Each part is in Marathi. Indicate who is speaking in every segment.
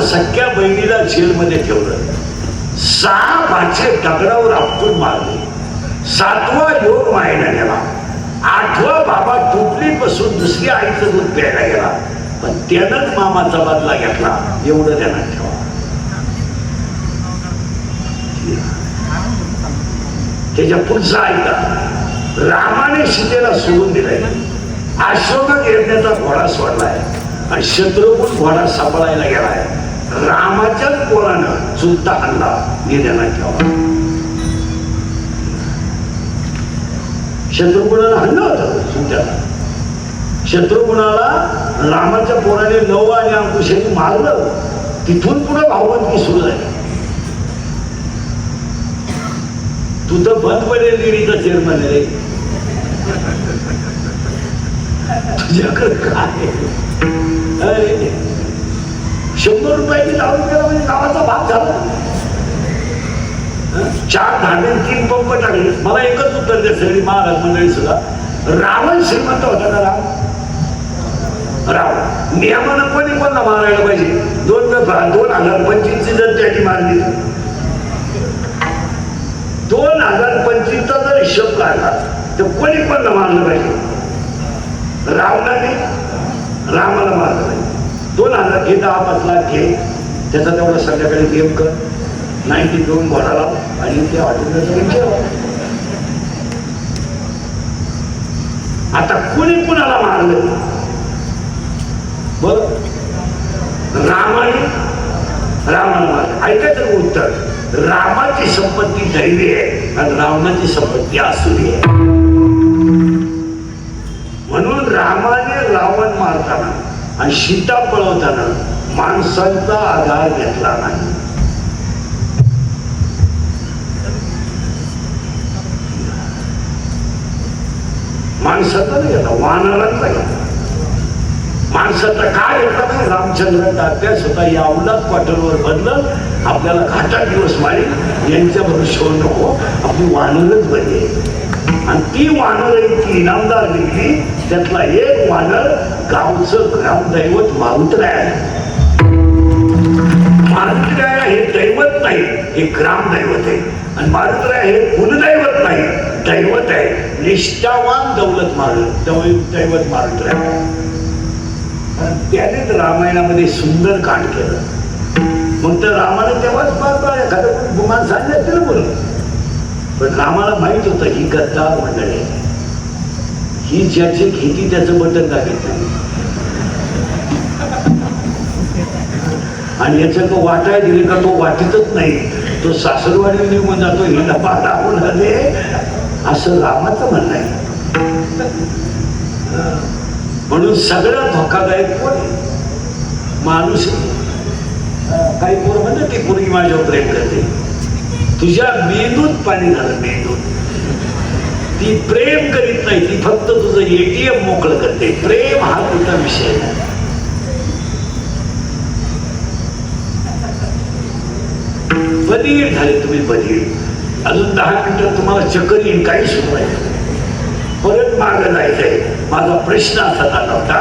Speaker 1: सख्या बहिणीला जेलमध्ये ठेवलं, 6 भाचे दगडावर आपटून मारले, 7वा योग मायेला गेला, 8वा बाबा टोपलीपासून दुसरी आईचं दूध प्यायला गेला, पण त्यानंच मामाचा बदला घेतला. एवढं ध्यानात ठेवा. त्याच्या पुढचा ऐका, रामाने सीतेला सोडून दिलाय, अश्वमेध यज्ञाचा घोडा सोडलाय आणि शत्रुघ्न घोडा सांभाळायला गेलाय. रामाच्याच पोरानं चुलता हल्ला ध्यानात ठेवा. शत्रुघ्नाला हल्लं होतं चुलत्याला. शत्रुघ्नाला रामाच्या पोराने लव आणि अंकुशाने मारलं. तिथून पुढे भावबंदकी सुरू झाली. तू तर बंद पडेल गिरीचा चेअरमन रे, तुझ्याकडे काय? अरे 100 रुपयाची दारू केला म्हणजे गावाचा भाग झाला. 4 धाबे 3 पंप टाकले. मला एकच उत्तर द्या सगळी महाराज मंडळी सुद्धा, रावण श्रीमंत होता का? रावण नियमानं कोणी कोणला मारायला पाहिजे? 2025 जर त्याची मारली, 2025चा जर हिशोब काढला तर कोणी कोणला मारलं पाहिजे? रावणाने रामाला मारलं पाहिजे. 2000 घे, 10-5 लाख घे, त्याचा तेवढा संध्याकाळी गेम कर, 90 घेऊन घोडा लाव आणि त्या हॉटेलला ठेव. आता कोणी कुणाला मारलं? बघ, रामाला मारलं. ऐकायचं उत्तर, रामाची संपत्ती दैवी आहे आणि रावणाची संपत्ती आसुरी आहे. म्हणून रामाने रावण मारताना आणि सीता पळवताना माणसांचा आधार घेतला नाही. माणसाचा नाही घेतला, वानरांचा घेतला. माणसाचा काय घेतला नाही? रामचंद्रांचा अभ्यास होता, यावलाच क्वार्टरवर बदलत आपल्याला घाटात दिवस मारील, यांच्याबरोबर शोध नको, आपली वानरच बरी आहे. आणि ती वानर इतकी इनामदार निघली, त्यातला एक वानर गावचं ग्रामदैवत मारुतराय आहे. मारुतराय हे दैवत नाही, हे ग्रामदैवत आहे. आणि मारुतराय हे कुलदैवत नाही, दैवत आहे. निष्ठावान दैवत मारुतराय. त्यानेच रामायणामध्ये सुंदर कांड केलं. मग तर रामाने तेव्हाच पाहता एखादं गुमान सांगितलं त्याला बोलून, पण रामाला माहित होतं ही गद्दार मंडळी, ही ज्याची घेती त्याचं बटन दाखवत नाही. आणि याचं तो वाटाय दिले का तो वाटीतच नाही, तो सासरवाडी निघून जातो, ही डबा दाखवून आले, असं रामाचं म्हणणं आहे. म्हणून सगळ्यात धोकादायक कोण आहे? माणूस. काही पोरं म्हणतात ती पोरगी माझ्यावर प्रेम करते, तुझ्या मेंदूत पाणी झालं. मेंदूत ती प्रेम करीत नाही, ती फक्त तुझं ATM मोकळं करते. प्रेम हा तुझा विषय नाही. बधीर झाले तुम्ही, बधीर. अजून 10 मिनिटात तुम्हाला चक्कर येईल, काही सुरू आहे. परत मागं जायचंय. माझा प्रश्न असा झाला होता,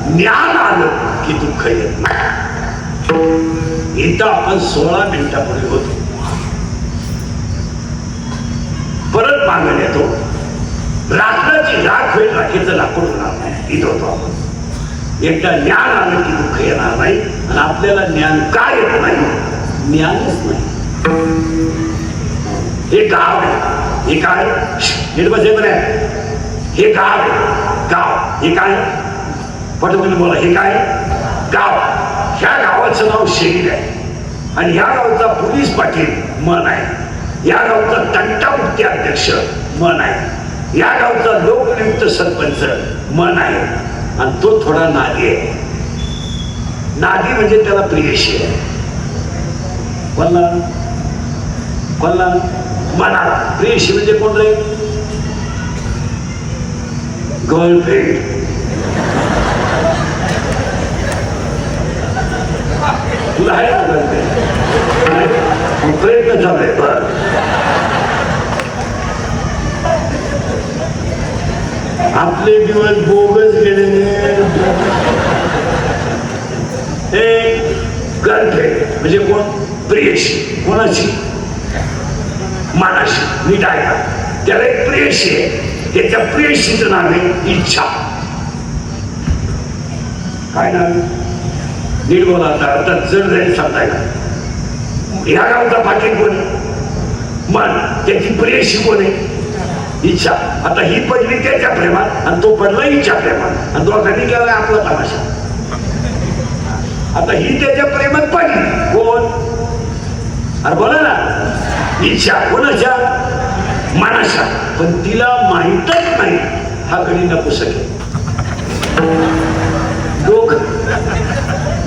Speaker 1: ज्ञान आलं की दुःख येत नाही. इथं आपण 16 मिनिटापूर्वी होतो, परत मागं येतो. लाकडाची राख होईल, राखीचं लाकूड होणार नाही. इथं होतो आपण. एकदा ज्ञान आलं की दुःख येणार नाही. आणि आपल्याला ज्ञान काय येत नाही? ज्ञानच नाही. हे गाव आहे, हे काय हे गाव आहे. गाव हे काय? पटकन बोला, हे काय? गाव. ह्या गावाचं नाव शरीर आहे आणि ह्या गावचा पोलीस पाटील मन आहे. या गावचा तंटा मुक्ती अध्यक्ष मन आहे. या गावचा लोकनियुक्त सरपंच मन आहे. आणि तो थोडा नादी आहे. नादी म्हणजे त्याला प्रियशी आहे. कोणला मना प्रियशी म्हणजे कोण रे? गर्लफ्रेंड. तुला आहे ना गर्लफ्रेंड? प्रयत्न चालू बर. आपले दिवस बोगस गेलेले. गर्लफ्रेंड म्हणजे कोण? प्रेयशी. कोणाची? मनाशी. नीट ऐका, त्याला एक प्रेयशी आहे, त्याच्या प्रेयशीचं नाव आहे इच्छा. काय नाव? नीट बोला आता जड जाईल सांगतायला. ह्या गावचा पाटील कोण? मन. त्याची प्रेयशी कोण आहे? इच्छा. आता ही पडली त्याच्या प्रेमात आणि तो पडला इच्छा प्रेमात आणि दोघांनी केला आपला तमाशा. आता ही त्याच्या प्रेमात पडली. कोण? अरे बोला ना. इच्छा. कोणाच्या? मनाच्या. पण तिला माहीतच नाही हा गडी नपुसक आहे.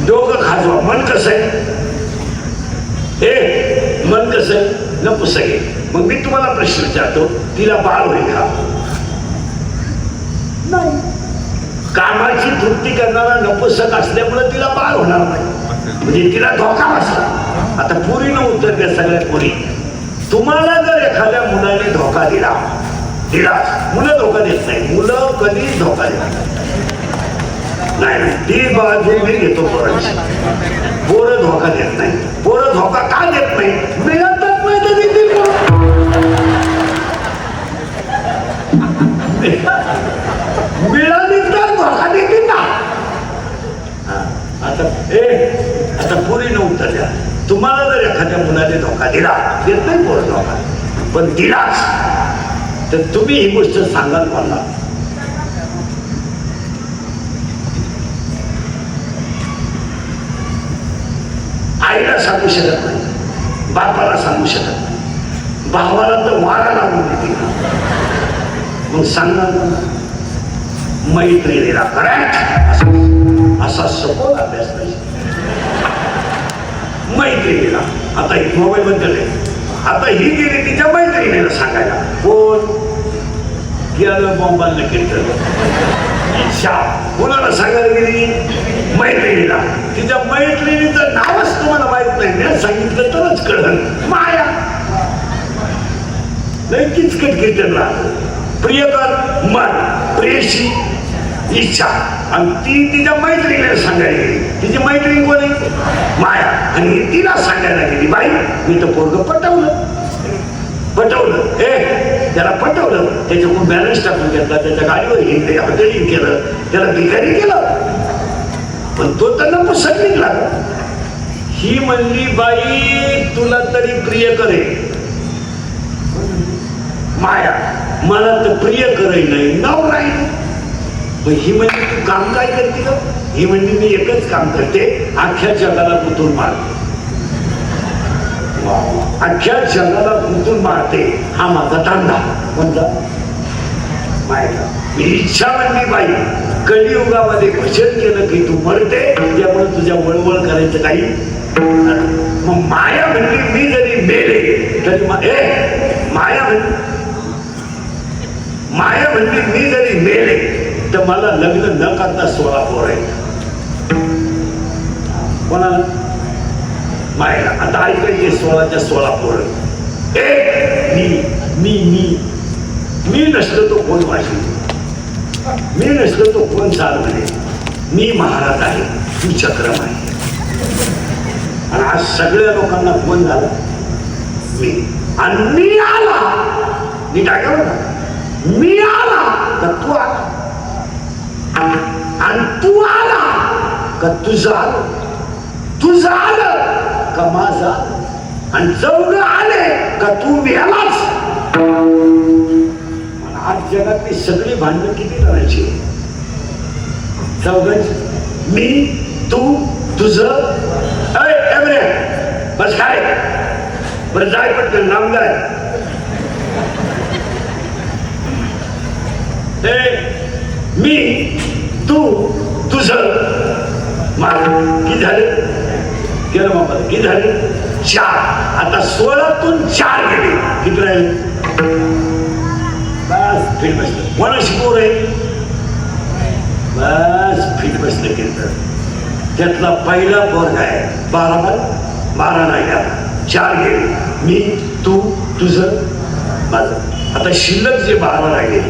Speaker 1: डोकं खाजवा. मन कसं आहे? हे मन कसं आहे? नपुसक आहे. मग मी तुम्हाला प्रश्न विचारतो, तिला बाळ होईल का? नाही. कामाची तृप्ती करणारा नपुसक असल्यामुळे तिला बाळ होणार नाही, म्हणजे तिला धोका बसला. आता पोरीनं उत्तर द्या सगळ्या पोरी. तुम्हाला जर एखाद्या मुलाने धोका दिला, मुलं धोका देत नाही. मुलं कधीच धोका देत नाही. ती बाजू मी घेतो पोरांची. पोरं धोका देत नाही. पोरं धोका का देत नाही? मिळतच नाही तर देतील. मिळाली तर धोका देतील ना. आता पोरीनं उत्तर द्या. तुम्हाला जर एखाद्या मुलाने धोका दिला, देत नाही पोरं धोका, पण दिलाच तर तुम्ही ही गोष्ट सांगाल मला. आईला सांगू शकत नाही, बापाला सांगू शकत नाही, भावाला तर वारा लागून देते. मग सांगणार मैत्रिणीला. करेक्ट. असा सखोल अभ्यास नाही मैत्रिणीला. आता एक मोबाईल बद्दल आहे. आता ही गेली तिच्या मैत्रिणीला सांगायला. कोण? गेलं बॉम्बाला केलं. इच्छा. कोणाला सांगायला गेली? मैत्रिणीला. तिच्या मैत्रिणीचं नावच तुम्हाला माहित नाही, मी सांगितलं तरच कळलं. माया. नाही किचकट कीर्तन राहत. प्रियकर मन, प्रेयशी इच्छा. आणि ती तिच्या मैत्रिणीला सांगायला गेली. तिची मैत्रीण कोण आहे? माया. आणि तिला सांगायला गेली, बाई मी तर पोरगं पटवलं. त्याला पटवलं. त्याच्याकडून बॅलन्स टाकून घेतला, त्याच्या गाडीवर हॉटेलिंग केलं, त्याला भिकारी केलं, पण तो त्यांना पुस्तक निघला. ही म्हणली, बाई तुला तरी प्रिय करे. माया. मला तर प्रिय करे नाही, नाव राहील. ही म्हणजे तू काम काय करते का? ही म्हणजे मी एकच काम करते, अख्ख्या जगाला कुतून मारते. अख्ख्या जगाला कुतून मारते, हा माझा धंदा. कोणता? मायला. मी इच्छा म्हणली, बाई कलियुगामध्ये भजन केलं की तू मरते, त्यामुळे तुझ्या वळवळ करायचं काही. मग माया म्हणली, मी जरी मेले तरी माया म्हणली मी जरी मेले तर मला लग्न न करता 16 पोरं आहेत. कोणाला? मायला. आता ऐकायचे 16च्या 16 पोरं. मी नसलो तो कोण वाशी, मी नसलो तो कोण चाल म्हणे. मी महाराज आहे, तू चक्रम आहे. आणि आज सगळ्या लोकांना कोण झाला? मी. आणि मी आला, मी काय करू? मी आला तर तू आला, आणि तू आला का तुझं आलं, तुझं आलं का माझं आलं, आणि चौघ आले का तू मेलाच. आज जगातली सगळी भांडणं किती करायची? चौघांची. मी, तू, तुझं. बस काय बरं, जाय पटकन नाम काय? मी, तू, तुझं, माझं. किती झाले? गेलं बाबा, किती झाले? 4. आता 16तून 4 गेले. किती राहिले? बस फिट बसलं. कोणाशी पोर आहे? बस फिट बसलं कीर्तन. त्यातला पहिला पोरगा आहे 12 नाही, आता 4 गेले. मी, तू, तुझं, माझं. आता शिल्लक जे 12 राहिले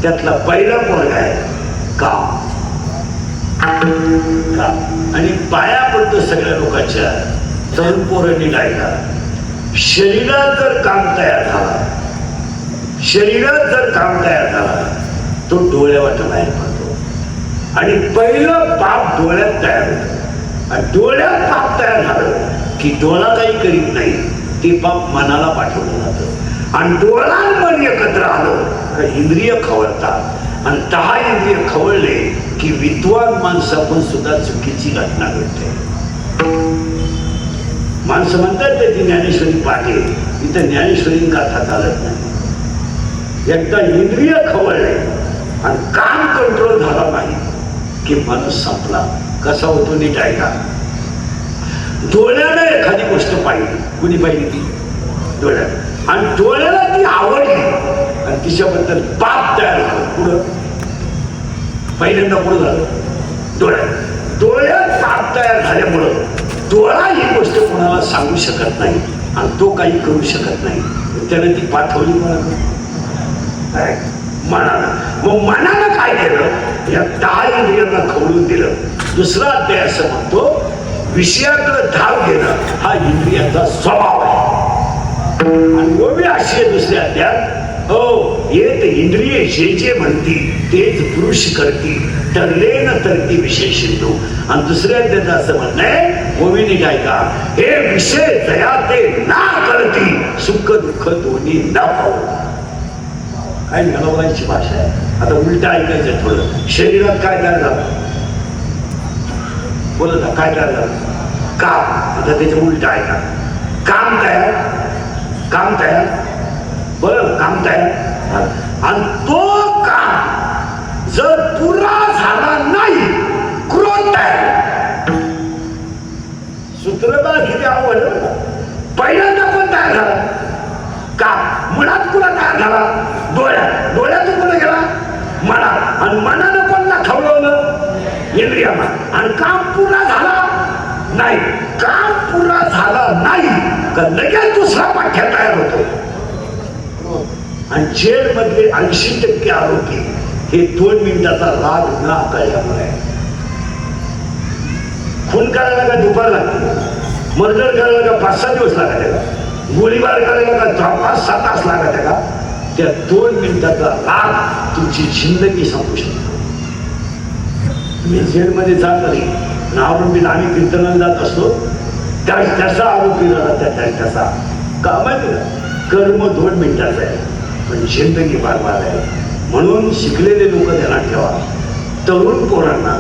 Speaker 1: त्यातला पहिला पोरगा आहे काम. का आणि पाया पडतो सगळ्या लोकांच्या तरुण पोरांनी गायला शरीरात जर काम तयार झाला शरीरात जर काम तयार झाला तो डोळ्या वाटत बाहेर पडतो आणि पहिलं पाप डोळ्यात तयार होतं आणि डोळ्यात पाप तयार झालं की डोळा काही करीत नाही ते पाप मनाला पाठवलं जातं आणि डोळा मन एकत्र आलं का इंद्रिय खवळतात आणि 10 इंद्रिय खवळले की विद्वान माणसापण सुद्धा चुकीची घटना घडते. माणसं म्हणतात ती ज्ञानेश्वरी पाठे इथं ज्ञानेश्वरी गाथा चालत नाही. एकदा इंद्रिय खवळले आणि काम कंट्रोल झाला नाही की माणूस संपला. कसा होतो नीट ऐका. डोळ्याला एखादी गोष्ट पाहिली कुणी पाहिली ती डोळ्यात आणि डोळ्याला ती आवडली आणि तिच्याबद्दल पाप तयार झालं. पुढं पहिल्यांदा पुढं झालं डोळ्यात पाप तयार झाल्यामुळं डोळा ही गोष्ट कोणाला सांगू शकत नाही आणि तो काही करू शकत नाही. त्याने ती पाठवली मनानं. मग मनानं काय केलं या 10 इंद्रियांना खवळून दिलं. दुसरा अध्याय असं म्हणतो विषयाकडे धाव घेणं हा इंद्रियाचा स्वभाव आहे. आणि ओवी अशी आहे दुसऱ्या अध्यायात हो येत इंद्रिय जे म्हणती तेच पुरुष करती ठरले न तरती विषय सिंधू. आणि दुसऱ्या अध्यायात असं म्हणणं आहे ओवीने काय का हे विषय दया ते ना करती सुख दुःख दोन्ही न पाहू. काय घालवायची भाषा आहे. आता उलट ऐकायचं थोडं. शरीरात काय तयार झालं बोलत काय तयार झालं काम. आता त्याचं उलट ऐका. काम तयार बरं काम तयार आणि तो काम जर पुरा झाला नाही क्रोध तयार. सूत्रधार किती आवड पहिल्यांदा पण तयार झाला काम. मनात कुणा तयार झाला डोळ्यातून कुठे गेला मनात आणि मनानं पण ना खवळवलं इंद्रियाला आणि काम पुरा झाला नाही. काम पुरा झाला नाही का लगेच दुसरा पाठ्या तयार होतो. आणि जेल मधले 80% आरोपी हे 2 मिनिटाचा राग न आकळल्यामुळे. खून करायला का दुपार लागते मर्डर करायला का 5-6 दिवस लागत आहे का गोळीबार करायला का 5-6 तास लागत आहे का. त्या 2 मिनिटाचा राग तुमची जिंदगी संपू शकतो. तुम्ही जेलमध्ये जात नाही आरोपीला आम्ही कीर्तनाला जात असतो त्यावेळेस त्याचा आरोपी झाला त्याचा का माहिती ना कर्म 2 मिनिटाचं आहे पण जिंदगी बार आहे. म्हणून शिकलेले लोक त्यांना ठेवा. तरुण पोरांना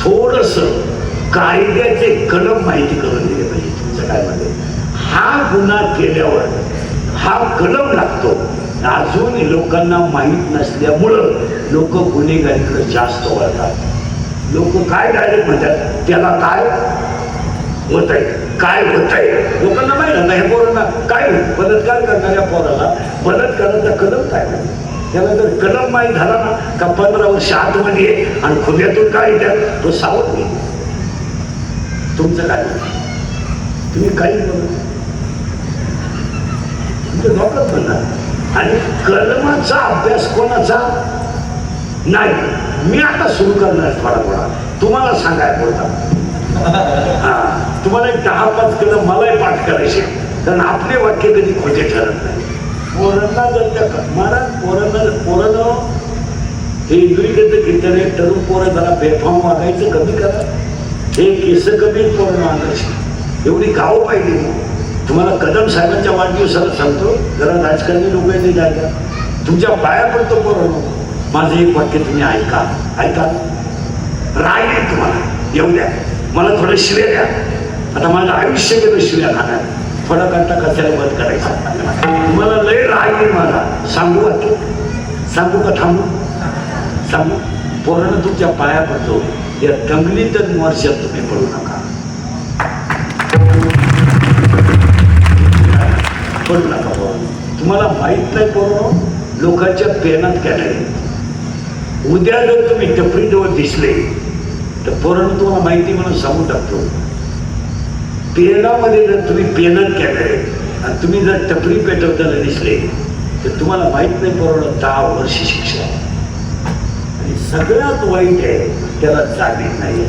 Speaker 1: थोडस कायद्याचे कलम माहिती करून दिले पाहिजे. तुमच्या काय मध्ये हा गुन्हा केल्यावर हा कलम लागतो. अजून लोकांना माहीत नसल्यामुळं लोक गुन्हेगारीकडे जास्त वळतात. लोक काय डायरेक्ट म्हणतात त्याला काय होत आहे लोकांना माहित ना हे पोरांना काय बलात्कार करणाऱ्या पोराला बलात्काराचा कलम काय माहिती. त्याला जर कलम माहीत झाला ना का 15 वर्ष आतमध्ये आणि खुब्यातून काय येतात तो सावध नाही. तुमचं काय तुम्ही काही बोलत तुमचं डोकंच म्हणणार. आणि कलमाचा अभ्यास कोणाचा नाही. मी आता सुरू करणार थोडा तुम्हाला सांगाय बोलता. तुम्हाला एक 10-5 कलम मलाही पाठ करायचे कारण आपले वाक्य कधी खोटे ठरत नाही. पोरांना जर त्या पोरांना हे इंद्रियकडे कीर्तन आहे. तरुण पोरं जरा बेफाम वागायचं कमी करा. हे केस कमी पोरं मागायचे एवढी गावं पाहिजे. तुम्हाला कदम साहेबांच्या वाढदिवसाला सांगतो जरा राजकारणी लोक नाही जायला तुमच्या पाया पडतो पोरांनो. माझं एक वाक्य तुम्ही ऐका राहिले तुम्हाला येऊ द्या. मला थोडं शिव्या द्या. आता माझं आयुष्य गेलं शिव्या खाणार. थोडा करता कशाला बंद करायचा. तुम्हाला लय राहिले मला सांगू वाक्य सांगू का सांगू पोरानं तुमच्या पाया पडतो. या दंगलीत वर्षात तुम्ही पडू नका. तुम्हाला माहित नाही पोरांनो लोकांच्या पेनात काय नाही. उद्या जर तुम्ही टपरीजवळ दिसले तर पोरांनो तुम्हाला माहिती म्हणून सांगून टाकतो. पेनामध्ये जर तुम्ही पेनात केलंय आणि तुम्ही जर टपरी पेटवताना दिसले तर तुम्हाला माहित नाही पोरांनो 10 वर्ष शिक्षा. आणि सगळ्यात वाईट आहे त्याला जाणीव नाही.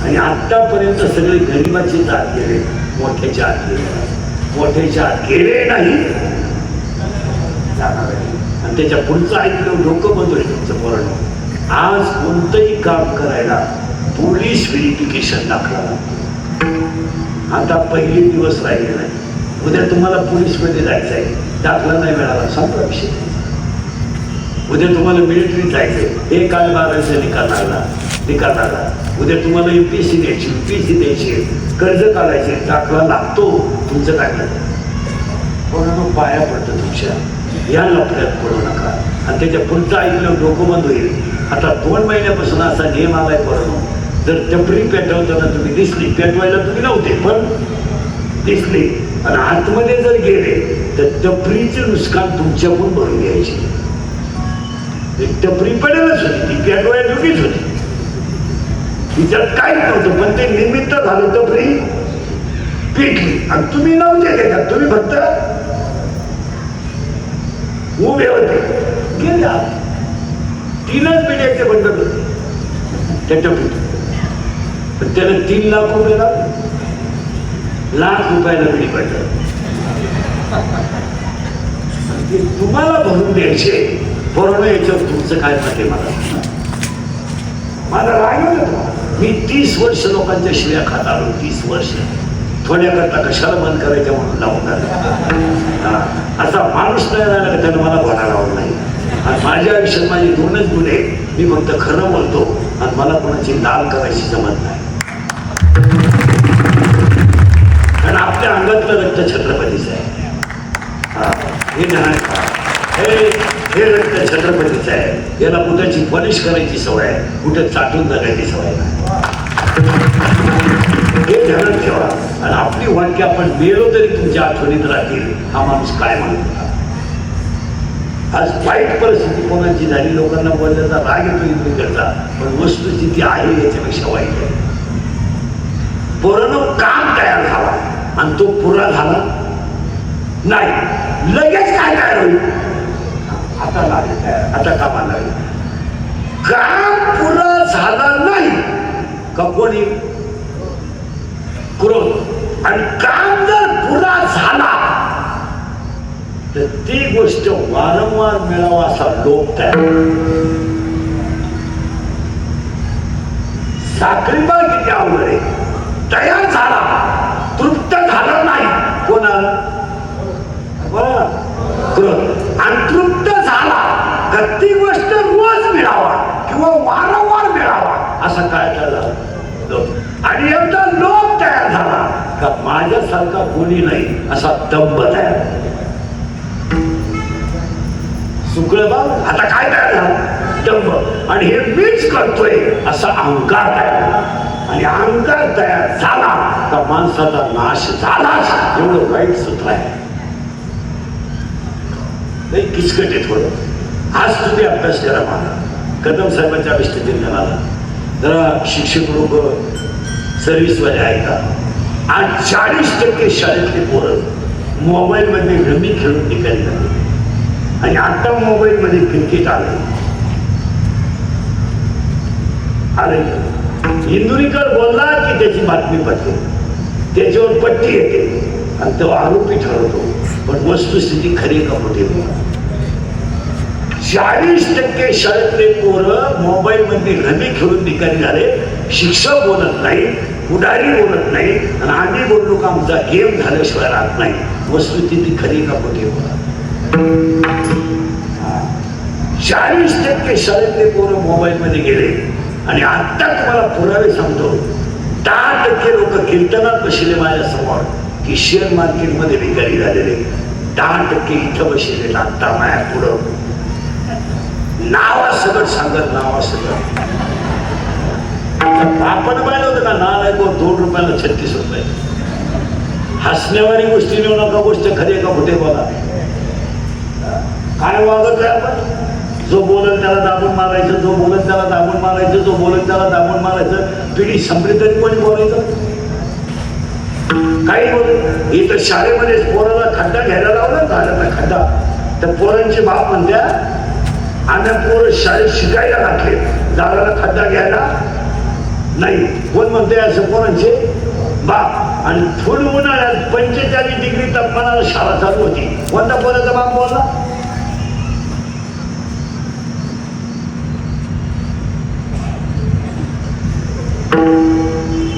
Speaker 1: आणि आतापर्यंत सगळे गरिबाचे आत गेले, मोठ्याच्या आत गेले, मोठ्याच्या आत गेले नाही जाणार आहे. आणि त्याच्या पुढचं ऐकलं डोकं बंद होईल तुमचं पोरांनो. आज कोणतंही काम करायला पोलीस व्हेरिफिकेशन दाखला लागतो. आता पहिले दिवस राहिले नाही, उद्या तुम्हाला पोलीसमध्ये जायचं आहे, दाखला नाही मिळाला संपला विषय. उद्या तुम्हाला मिलिटरीत जायचंय, हे काल 12चा निकाल लागला, उद्या तुम्हाला UPSC द्यायची, UPSC द्यायची, कर्ज काढायचे, दाखला लागतो. तुमचं काय करतं कोणाला पाया पडतं तुमच्या, या लफड्यात पडू नका. आणि त्याच्या पुढचं ऐकलं डोकं बंद होईल. आता 2 महिन्यापासून असा नियम आलाय करून, जर टपरी पेटवताना तुम्ही दिसली, पेटवायला तुम्ही नव्हते पण दिसली आणि आतमध्ये जर गेले तर टपरीचे नुकसान तुमच्याकडून भरून घ्यायचे. टपरी पडेलच होती, ती पेटवायला चुकीच होती, तिच्यात काहीच नव्हतं, पण ते निमित्त झालं टपरी पेटली आणि तुम्ही नव्हते त्याच्यात, तुम्ही फक्त उभे होते, गेले आत. 3च मिनिटाचे बंद होते त्या टपरीत. पण त्याला 3 लाख रुपये लाख रुपयाला बिडी पडलं. तुम्हाला भरून द्यायचे बरोबर. याच्यावर तुमचं काय मत आहे मला राहिलं. मी 30 वर्ष लोकांच्या शिव्या खात आलो, 30 वर्ष. थोड्याकरता कशाला बंद करायच्या म्हणून लावून टाकला. असा माणूस नाही राहिला का त्यानं मला घोडा लावला नाही. आणि माझ्या आयुष्यात माझे 2च गुण आहेत, मी फक्त खरं बोलतो आणि मला कोणाची लाल करायची जमत नाही. कारण आपल्या अंगातलं रक्त छत्रपतीचं आहे. हे नाही, हे रक्त छत्रपतीचं आहे. याला कुठेची पॉलिश करायची सवय आहे, कुठे चाटून जगायची सवय नाही. हे ध्यानात ठेवा. आणि आपली वाक्य आपण मेलो तरी तुमच्या आठवणीत राहतील. हा माणूस काय म्हणतो. आज वाईट परिस्थिती कोणाची झाली, लोकांना बोलण्याचा राग येतो इकडचा, पण वस्तुस्थिती आहे याच्यापेक्षा वाईट आहे. पोरानं काम तयार झाला आणि तो पुरा झाला नाही, लगेच काय तयार होईल. आता लागेल तयार, आता कामाला लागेल. काम पुरा झाला नाही का कोणी क्रोध, आणि काम जर पुरा झाला तर ती गोष्ट वारंवार मिळावा असा लोक तयार. साखरीबाग किती अवघड आहे. तयार झाला, तृप्त झाला नाही कोणाला क्रोध, आणि तृप्त झाला तर ती गोष्ट रोज मिळावा किंवा वारंवार मिळावा असा काय झाला. आणि एकदा लोक तयार झाला का माझ्यासारखा कोणी नाही असा दंभ तयार. सुकळबाग आता काय तयार झाला, दंभ. आणि हे मीच करतोय असा अहंकार तयार झाला. आणि अहंकार तयार झाला का माणसाचा नाश झालाच. एवढं वाईट सूत्र आहे. नाही किचकट आहे थोडं. आज तुम्ही अभ्यास करा. मला कदम साहेबांच्या विष्ठचिंतनाला जरा शिक्षक लोक सर्व्हिसवाले ऐका. आज 40% शाळेतले पोरं मोबाईलमध्ये रमी खेळून निघाली झाले. आणि आता मोबाईलमध्ये क्रिकेट आले. इंदुरीकर बोलला की त्याची बातमी पडते, त्याच्यावर पट्टी येते आणि तो आरोपी ठरवतो. पण वस्तुस्थिती खरी का खोटी. 40% शाळेतले पोरं मोबाईल मध्ये रमी खेळून निकाली झाले. शिक्षक बोलत नाही, पुढारी बोलत नाही, आणि आम्ही बोललो का आमचा गेम झाल्याशिवाय राहत नाही. वस्तुस्थिती खरी का खोटी. 40% शाळेतले पोरं मोबाईल मध्ये गेले. आणि आता तुम्हाला पुरावे सांगतो, 10% लोक कीर्तनात बसले माझ्या समोर की शेअर मार्केट मध्ये भिकारी झालेले. 10% इथं बसले. आता माया पुढं नावासकट सांगत, नावासकट. आपण पाहिलं होतं का नाव 2 रुपयाला 36 रुपये. हसण्यावारी गोष्टी नेऊ नका. गोष्ट खरी का खोटे बोला. काय वागत आहे आपण. जो बोलत त्याला दाबून मारायचं, जो बोलत त्याला दाबून मारायचं, जो बोलत त्याला दाबून मारायचं. पिढी संपली तरी कोणी बोलायचं. काही बोल. इथं शाळेमध्ये पोराला खड्डा घ्यायला लावला, झाडाचा खड्डा. तर पोरांचे बाप म्हणत्या आम्ही पोरं शाळेत शिकायला घातले, जागाला खड्डा घ्यायला नाही. कोण म्हणते असं? पोरांचे बाप. आणि फुल उन्हाळ्यात 45 डिग्री तापमानाला शाळा चालू होती. कोणता पोराचा बाप बोलला?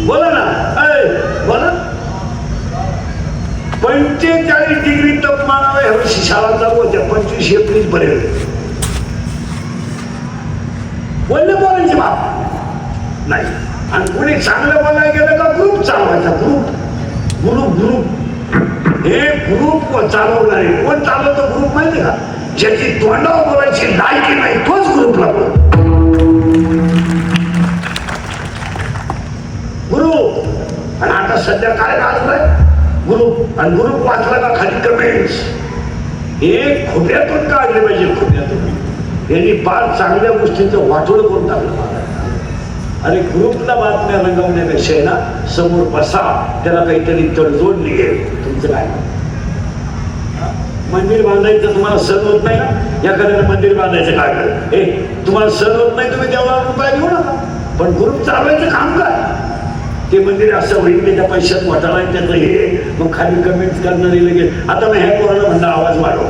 Speaker 1: बोला ना, बोला. 45 डिग्री तापमानाला ह्यावर्षी शाळा चालू होत्या 25 एप्रिल पर्यंत. बोलले पोरांचे बाप नाही. आणि कोणी चांगलं बोलायला गेलं का ग्रुप चालवायचा. ग्रुप हे ग्रुप चालवणारे कोण चालवतो? ग्रुप माहिती का? ज्याची तोंडावर बोलायची लायकी नाही तोच ग्रुपला बोल. ग्रुप. आणि आता सध्या काय गाजलाय? ग्रुप. आणि ग्रुप वाचला का खाली कमेंट्स. हे खोट्यातून काढले पाहिजे. खोट्यातून यांनी फार चांगल्या गोष्टींचं वाटोळ करून टाकलं. अरे ग्रुपला बातम्या रंगवण्यापेक्षा ना समोर बसा, त्याला काहीतरी तडजोड निघेल. तुमचं काय? मंदिर बांधायचं तुम्हाला सण होत नाही ना? एखाद्याने मंदिर बांधायचं काय? तुम्हाला सण होत नाही, तुम्ही देवळाला रुपया घेऊ नका. पण ग्रुप चालवायचं काम काय? ते मंदिर असं होईल, त्याच्या पैशात घोटाळा आहे त्याचं हे. मग खाली कमेंट करणारे लगेच. आता मी ह्या पोराला म्हणलं आवाज वाढव,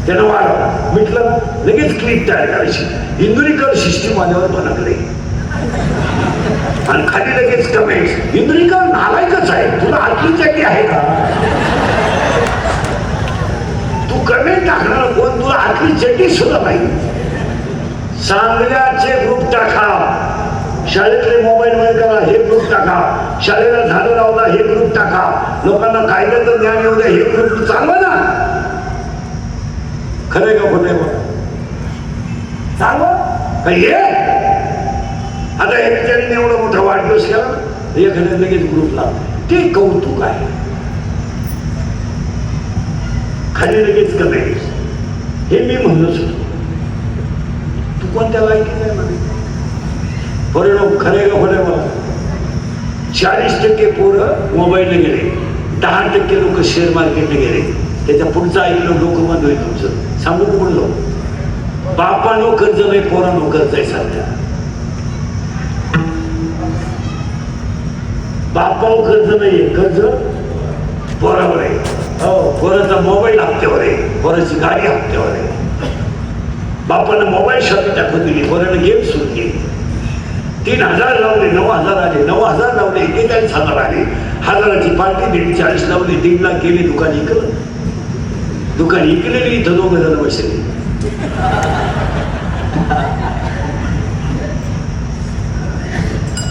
Speaker 1: त्यानं वाढव म्हटलं लगेच क्लिप तयार करायची. इंदुरीकर सिस्टीम आल्यावर बनकले आणि खाली लगेच कमेंट. इंदुरीकर नालायकच आहे, तुला आतली चॅटी आहे का? तू कमेंट टाकणार कोण? तुला आतली चॅटी सुद्धा नाही. चांगल्याचे ग्रुप टाका, शाळेतले मोबाईल मध्ये करा हे ग्रुप टाका, शाळेला झाडं लावला हे ग्रुप टाका, लोकांना कायद्याचं ज्ञान येऊ द्या हे ग्रुप चालवा ना. खरंय का खोटं आहे? चालवा का? हे आता हे बिचारीने एवढा मोठा वाढदिवस केला, एखाद्या लगेच ग्रुपला ते कौतुक आहे. खाली लगेच कमेंट. हे मी म्हणलोच होतो, तू कोणत्या लायकीच आहे म्हणे. बरं खरे का खोटे? मला 40% पोरं मोबाईलने गेले, 10% लोक शेअर मार्केटने गेले. त्याच्या पुढचं ऐकलं डोकं बंद होईल तुमचं. सांगू बोललो, बापानो कर्ज नाही, पोरानो कर्ज आहे सध्या. बापावर कर्ज नाहीये, कर्ज पोरावर आहे. हो, पोराचा मोबाईल हप्त्यावर आहे, पोराची गाडी हप्त्यावर आहे. बापानं मोबाईल शॉपी टाकून दिली, पोरानं गेम सुरू केली. 3000 लावले, 9000 आले, 9000 लावले, 41,000 आले. 1000ची पार्टी दिली, 40 लावले, 1.5 लाख गेले. दुकान इकलं. दुकान इकलेली इथं 2 जण बसले.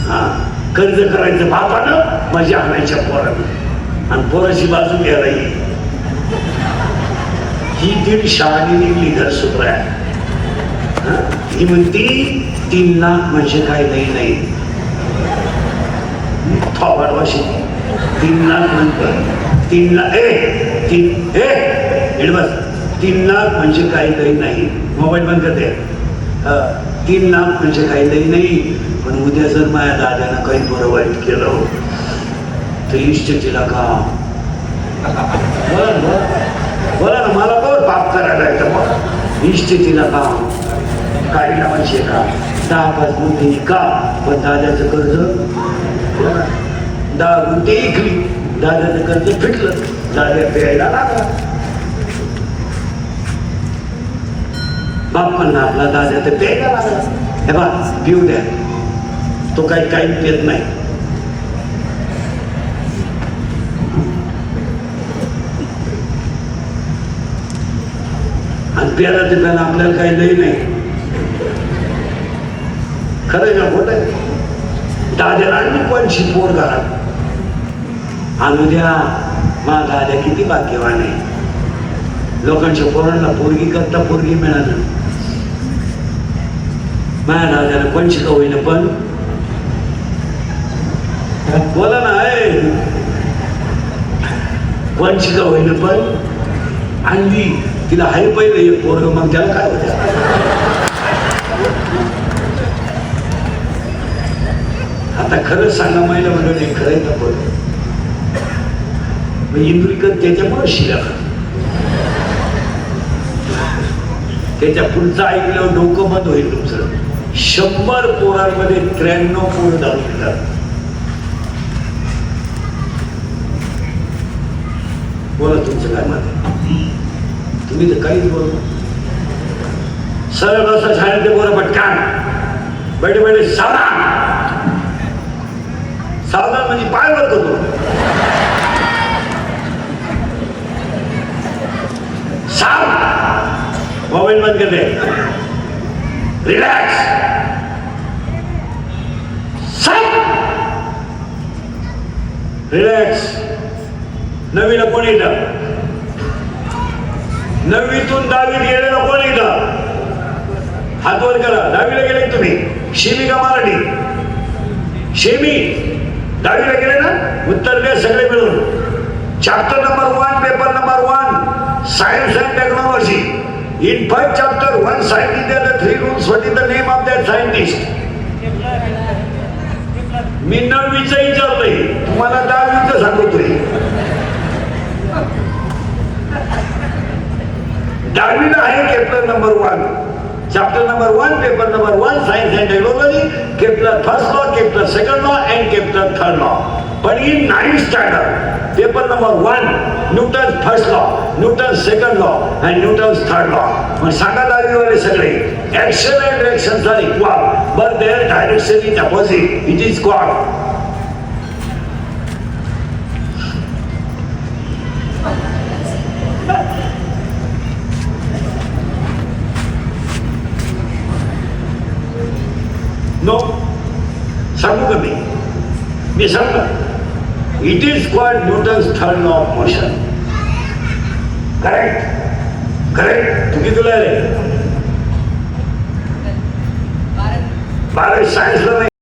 Speaker 1: हा, कर्ज करायचं बापानं, मजा आणायच्या पोरानं, आणि पोराची बाजू घ्यायला येईल. ही 1.5 शाळांनी निघली घर सुप्रा. ही म्हणती 3 लाख म्हणजे काय नाही. थोबाडवाशी 3 लाख म्हणतो. 3 लाख 3 लाख म्हणजे काही नाही. मोबाईल बंद करते. 3 लाख म्हणजे काही नाही. पण उद्या जर माझ्या दादानं काही बरं वाईट केलं तर इष्टतीला का? बोला ना, मला बरं पाप करायला येतं. इष्टतीला का? काही नावाचे का? 10-5 गुंठे का? पण दादाचं कर्ज 10 गुंठे इकली, दादाचं कर्ज फिटलं, दादा प्यायला लागला. बाप म्हणला आपला दादा तर प्यायला लागला. हे बा पिऊ द्या, तो काही पेत नाही. आणि प्याला ते प्याला आपल्याला काही लई नाही. खरं ना खोट आहे? दाद्याला आणि कोणची पोर घरात आणू द्या. मा दाद्या किती भाग्यवान आहे. लोकांच्या पोरांना पोरगी करता पोरगी मिळालं. माझ्या दाद्याला कोणची का होईना पण बोला ना, कोणची का होईना पण आणली. तिला हाय पहिलं एक पोरग, मग त्याला काय होत्या. आता खरं सांगा महिला मंडळी, खरंय का पण इंदुरीकर त्याच्यामुळे शिला त्याच्या पुढचं ऐकल्यावर डोकं बंद होईल तुमचं. 100 पोरांमध्ये 93 पोरं दारू पितात. बोला तुमचं काय मत आहे? तुम्ही तर काहीच बोलू. सरळ बसा शाळेतले पोरं पटकान बैठे बैठे सावधान. सावधान म्हणजे पाय वर करतो. मोबाईल बंद करते. रिलॅक्स. रिलॅक्स. नवीला कोण येतं? 9वीतून 10वीत गेलेला कोण येतं? हात वर करा. 10वीला गेले तुम्ही? शेमी का मराठी? शेमी 10वीला गेले ना? उत्तर द्या सगळे मिळून. Chapter number 1 paper number 1 science and technology. In first chapter, one scientist there are 3 rules. What is the name of that scientist? मी 9वीचं विचारतोय, तुम्हाला 10वीचं सांगतोय. 10वीला आहे Kepler number 1, chapter number 1, paper number 1 science and technology. Kepler first law, Kepler second law and Kepler third law. पण in 9th standard paper number 1 Newton first law, Newton second law and Newton third law. मग सांगा 10वीवाले सगळे action and reactions are equal but their direction is opposite. It is called no. सांगू का मी सांगतो. It is called Newton's third law of motion. Correct? Correct? तुम्ही तुला रे 12वी सायन्सला नाही.